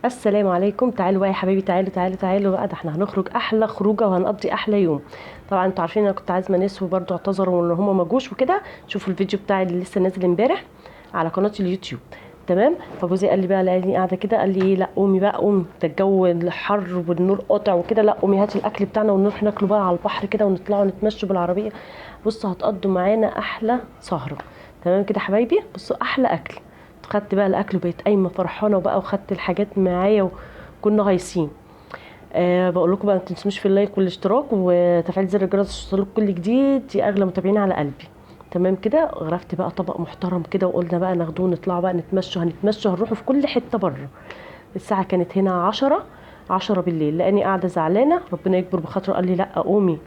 السلام عليكم. تعالوا بقى يا حبايبي، تعالوا تعالوا تعالوا بقى، ده احنا هنخرج احلى خروجه وهنقضي احلى يوم. طبعا انتوا عارفين انا كنت عازمه ناس وبرضه اعتذروا ان هم ما جوش وكده. شوفوا الفيديو بتاعي اللي لسه نازل امبارح على قناه اليوتيوب. تمام. فجوزي قال لي بقى، لقاني قاعده كده قال لي ايه، لا قومي بقى قومي، ده الجو الحر والنور قاطع وكده، لا قومي هاتي الاكل بتاعنا ونروح ناكله بقى على البحر كده ونطلعوا نتمشوا بالعربيه. بصوا هتقضوا معانا احلى سهره. تمام كده حبايبي، بصوا احلى اكل. خدت بقى الاكل وبقيت قايمه فرحانه بقى، وخدت الحاجات معايا وكنا هايصين. بقول لكم بقى ما تنسوش في اللايك والاشتراك وتفعيل زر الجرس عشان يوصلكوا كل جديد يا اغلى متابعين على قلبي. تمام كده، غرفت بقى طبق محترم كده وقلنا بقى ناخدوه نطلع بقى نتمشوا، هنتمشوا هنروحوا في كل حته بره. الساعه كانت هنا 10 بالليل، لاني قاعده زعلانه، ربنا يكبر بخاطره قال لي لا قومي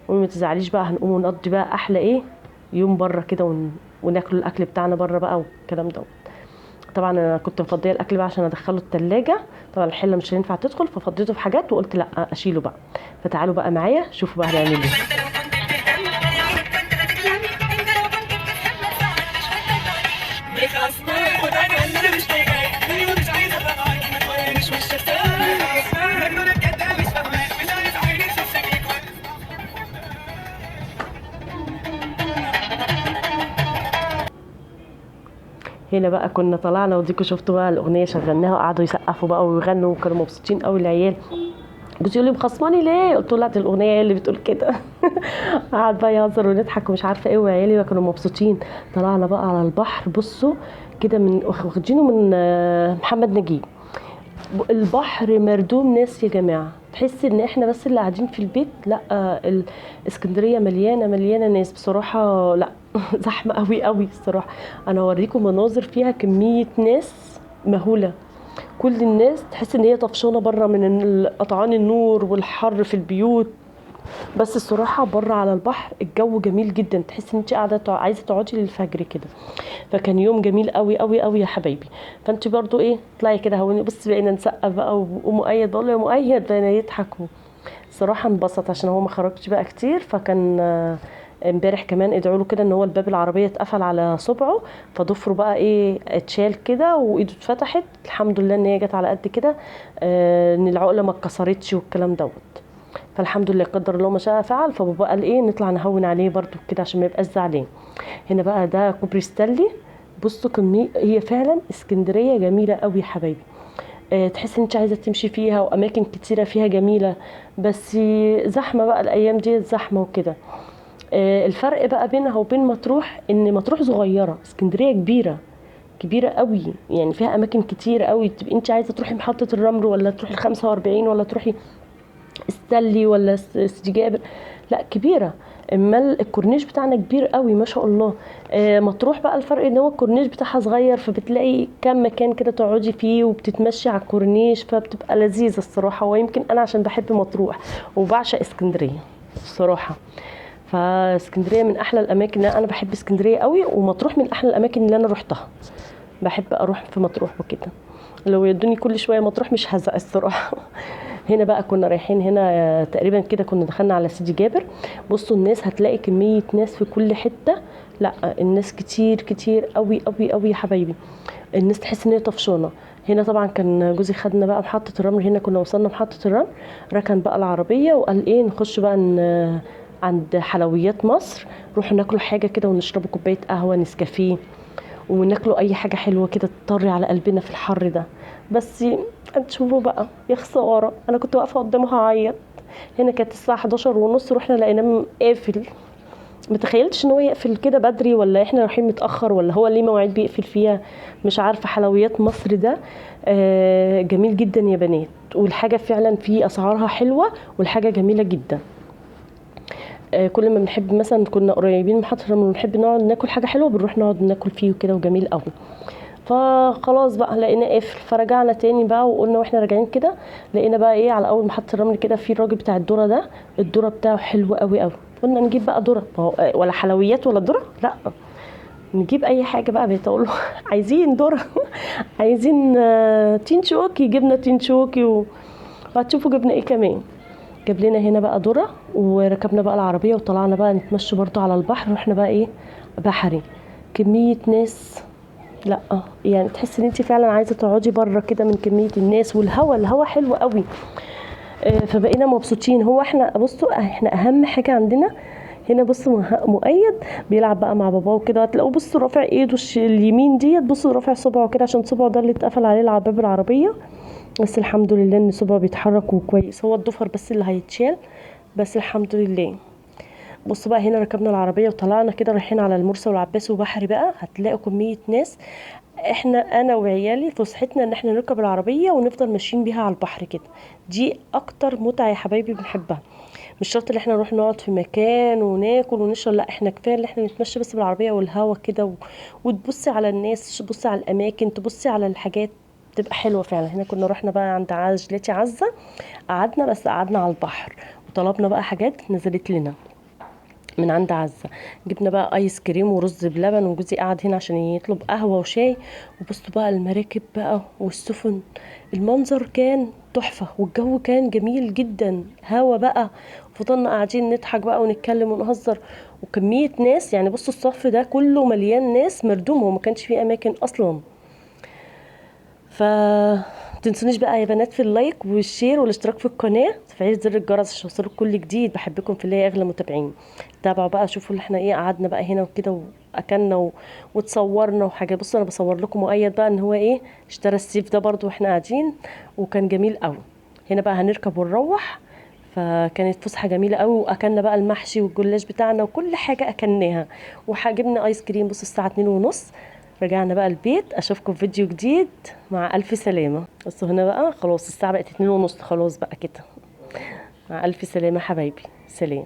قومي ما تزعليش بقى، هنقوم ونقضي بقى احلى ايه يوم بره كده وناكل الاكل بتاعنا بره بقى والكلام ده. طبعا انا كنت مفضيه الاكل بقى عشان ادخله التلاجة. طبعا الحله مش هينفع تدخل، ففضيته في حاجات وقلت لا اشيله بقى. فتعالوا بقى معايا شوفوا بقى هنعمل ايه. هنا بقى كنا طلعنا وديكوا شفتوا بقى الاغنيه شغلناها وقعدوا يسقفوا بقى ويغنوا وكانوا مبسوطين قوي العيال. بس يقول لي مخصماني ليه، قلت له لا دي الاغنيه هي اللي بتقول كده. قعد بقى يهزر ونضحك ومش عارفه ايه، وعيالي بقى كانوا مبسوطين. طلعنا بقى على البحر، بصوا كده من واخدينه من محمد نجيب. البحر مردوم ناس يا جماعه، تحس ان احنا بس اللي قاعدين في البيت، لا الاسكندريه مليانه مليانه ناس بصراحه، لا. زحمه قوي قوي الصراحه. انا اوريكم مناظر فيها كميه ناس مهوله. كل الناس تحس ان هي طفشانه بره من قطعان النور والحر في البيوت. بس الصراحه بره على البحر الجو جميل جدا، تحس ان انت قاعده عايزه تقعدي للفجر كده. فكان يوم جميل قوي قوي قوي يا حبايبي. فانت برضو ايه، طلعي كده هوني، بص بقينا نسقف بقى ومؤيد بقول له يا مؤيد، بقينا يضحك. الصراحه انبسط عشان هو ما خرجش بقى كتير، فكان امبارح كمان ادعوا له كده ان هو الباب العربيه اتقفل على صبعه. فضفره بقى ايه اتشال كده وايده اتفتحت، الحمد لله ان هي جت على قد كده. ان العقله ما اتكسرتش والكلام دوت. فالحمد لله قدر الله ما شاء فعل. فبابا قال ايه نطلع نهون عليه برضو كده عشان ما يبقاش زعلان. هنا بقى ده كوبري ستانلي. بصوا كمية، هي فعلا اسكندريه جميله قوي يا حبايبي. تحس ان انت عايزه تمشي فيها، واماكن كتيره فيها جميله. بس زحمه بقى الايام دي، زحمه وكده. الفرق بقى بينها وبين مطروح ان مطروح صغيره، اسكندريه كبيره. كبيره قوي، يعني فيها اماكن كتير قوي، تبقي انت عايزه تروحي محطه الرمل ولا تروحي ال 45 ولا تروحي ستانلي ولا سيدي جابر. لا كبيره. اما الكورنيش بتاعنا كبير قوي ما شاء الله. مطروح بقى الفرق ان هو الكورنيش بتاعها صغير، فبتلاقي كام مكان كده تقعدي فيه وبتتمشي على الكورنيش، فبتبقى لذيذه الصراحه. ويمكن انا عشان بحب مطروح وبعشق اسكندريه الصراحه. فاسكندريه من احلى الاماكن، انا بحب اسكندريه قوي، ومطروح من احلى الاماكن اللي انا روحتها. بحب اروح في مطروح وكده. لو يدوني كل شويه مطروح مش هزق الصراحه. هنا بقى كنا رايحين هنا تقريبا كده، كنا دخلنا على سيدي جابر. بصوا الناس، هتلاقي كميه ناس في كل حته. لا الناس كتير كتير قوي قوي قوي يا حبايبي. الناس تحس ان هي طفشانه. هنا طبعا كان جوزي خدنا بقى محطه الرمل، هنا كنا وصلنا محطه الرمل. ركن بقى العربيه وقال ايه نخش بقى عند حلويات مصر. نروح ناكلوا حاجه كده ونشربوا كوبايه قهوه نسكافيه. وناكلوا اي حاجه حلوه كده تطري على قلبنا في الحر ده. بس تشوفوا بقى يا خساره، انا كنت واقفه قدامها هعيط. هنا كانت الساعه 11 ونص، رحنا لقيناه قافل. متخيلتش ان هو يقفل كده بدري، ولا احنا رايحين متاخر، ولا هو ليه مواعيد بيقفل فيها. مش عارفه. حلويات مصر ده جميل جدا يا بنات، والحاجه فعلا فيه اسعارها حلوه، والحاجه جميله جدا. كل ما بنحب مثلا، كنا قريبين من محطه الرمل ونحب نقعد ناكل حاجه حلوه، بنروح نقعد ناكل فيه وكده، وجميل قوي. فخلاص بقى لقينا قافل، فرجعنا تاني بقى، وقلنا واحنا راجعين كده لقينا بقى ايه على اول محطه الرمل كده في الراجل بتاع الذره ده. الذره بتاعه حلو قوي قوي. قلنا نجيب بقى ذره، ولا حلويات ولا ذره، لا نجيب اي حاجه بقى. بيتقول له عايزين ذره. عايزين تين شوكي، جبنا تين شوكي وهتشوفوا جبنا ايه كمان. جاب لنا هنا بقى ذره، وركبنا بقى العربيه وطلعنا بقى نتمشى برضو على البحر. رحنا بقى ايه، بحري. كميه ناس لا يعني تحسي ان انت فعلا عايزه تقعدي بره كده من كميه الناس، الهوا حلو قوي. فبقينا مبسوطين. هو احنا بصوا احنا اهم حاجه عندنا هنا، بصوا مؤيد بيلعب بقى مع باباه وكده، هتلاقوه بصوا رافع ايده اليمين ديت، بصوا رافع صبعه كده عشان صبعه ده اللي اتقفل عليه العباب العربيه. بس الحمد لله ان صبعه بيتحرك وكويس، هو الضفر بس اللي هيتشال، بس الحمد لله. بصوا بقى هنا ركبنا العربيه وطلعنا كده رايحين على المرسى والعباس وبحري بقى، هتلاقوا كميه ناس. انا وعيالي فسحتنا ان احنا نركب العربيه ونفضل ماشيين بيها على البحر كده. دي اكتر متعه يا حبايبي بنحبها. مش شرط ان احنا نروح نقعد في مكان وناكل ونشرب، لا احنا كفايه ان احنا نتمشى بس بالعربيه والهوا كده وتبصي على الناس، تبصي على الاماكن، تبصي على الحاجات، تبقى حلوه فعلا. هنا كنا رحنا بقى عند جلاتي عزه، قعدنا بس قعدنا على البحر، وطلبنا بقى حاجات نزلت لنا من عند عزة. جبنا بقى ايس كريم ورز بلبن، وجوزي قعد هنا عشان يطلب قهوة وشاي. وبصوا بقى المراكب بقى والسفن، المنظر كان تحفة والجو كان جميل جدا، هوا بقى. فضلنا قاعدين نضحك بقى ونتكلم ونهزر، وكمية ناس يعني بصوا الصف ده كله مليان ناس مردوم، وما كانش فيه اماكن اصلا. ف تنسونيش بقى يا بنات في اللايك والشير والاشتراك في القناه، تفعيل زر الجرس عشان يوصلك كل جديد. بحبكم في الله يا اغلى متابعين. تابعوا بقى شوفوا اللي احنا ايه، قعدنا بقى هنا وكده واكلنا وتصورنا وحاجه. بصوا انا بصور لكم مؤيد بقى ان هو ايه اشترى السيف ده برضو واحنا قاعدين، وكان جميل قوي. هنا بقى هنركب ونروح. فكانت فسحه جميله قوي، واكلنا بقى المحشي والجلاش بتاعنا وكل حاجه اكلناها، وجبنا ايس كريم. بصوا الساعه 2:30 رجعنا بقى البيت. اشوفكم في فيديو جديد، مع الف سلامه. بصوا هنا بقى خلاص الساعه بقت 2:30، خلاص بقى كده. مع الف سلامه حبايبي، سلام.